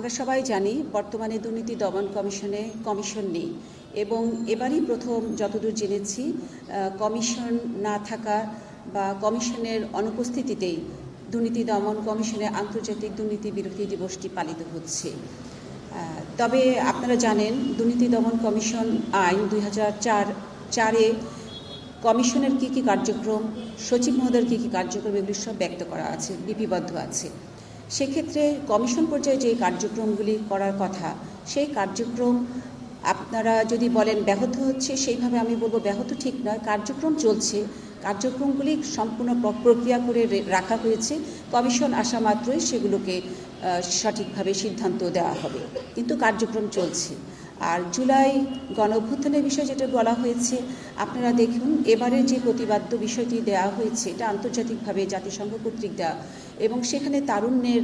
আমরা সবাই জানি বর্তমানে দুর্নীতি দমন কমিশনে কমিশন নেই এবং এবারই প্রথম যতদূর জেনেছি কমিশন না থাকা বা কমিশনের অনুপস্থিতিতেই দুর্নীতি দমন কমিশনে আন্তর্জাতিক দুর্নীতি বিরোধী দিবসটি পালিত হচ্ছে। তবে আপনারা জানেন দুর্নীতি দমন কমিশন আইন 2004-এ কমিশনের কী কী কার্যক্রম, সচিব মহোদয়ের কী কী কার্যক্রম এগুলি সব ব্যক্ত করা আছে, লিপিবদ্ধ আছে। সেক্ষেত্রে কমিশন পর্যায়ে যে কার্যক্রমগুলি করার কথা সেই কার্যক্রম আপনারা যদি বলেন ব্যাহত হচ্ছে, সেইভাবে আমি বলবো ব্যাহত ঠিক নয়, কার্যক্রম চলছে। কার্যক্রমগুলি সম্পূর্ণ প্রক্রিয়া করে রাখা হয়েছে, কমিশন আসা মাত্রই সেগুলোকে সঠিকভাবে সিদ্ধান্ত দেওয়া হবে, কিন্তু কার্যক্রম চলছে। আর জুলাই গণঅভ্যুত্থানের বিষয়ে যেটা বলা হয়েছে, আপনারা দেখুন এবারের যে প্রতিবাদ্য বিষয়টি দেওয়া হয়েছে এটা আন্তর্জাতিকভাবে জাতিসংঘ কর্তৃক দেওয়া এবং সেখানে তারুণ্যের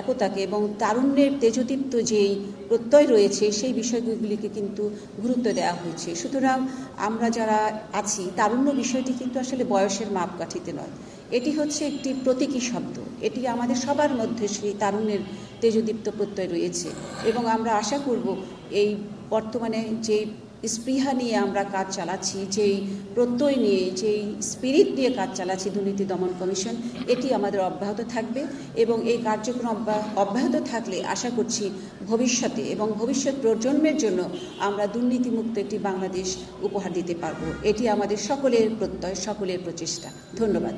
একতাকে এবং তারুণ্যের তেজদীপ্ত যেই প্রত্যয় রয়েছে সেই বিষয়গুলিকে কিন্তু গুরুত্ব দেওয়া হয়েছে। সুতরাং আমরা যারা আছি, তারুণ্য বিষয়টি কিন্তু আসলে বয়সের মাপকাঠিতে নয়, এটি হচ্ছে একটি প্রতীকী শব্দ। এটি আমাদের সবার মধ্যে সেই তারুণ্যের তেজদীপ্ত প্রত্যয় রয়েছে এবং আমরা আশা করব এই বর্তমানে যে স্পৃহা নিয়ে আমরা কাজ চালাচ্ছি, যেই প্রত্যয় নিয়ে, যেই স্পিরিট নিয়ে কাজ চালাচ্ছি দুর্নীতি দমন কমিশন, এটি আমাদের অব্যাহত থাকবে এবং এই কার্যক্রম অব্যাহত থাকলে আশা করছি ভবিষ্যতে এবং ভবিষ্যৎ প্রজন্মের জন্য আমরা দুর্নীতিমুক্ত একটি বাংলাদেশ উপহার দিতে পারব। এটি আমাদের সকলের প্রত্যয়, সকলের প্রচেষ্টা। ধন্যবাদ।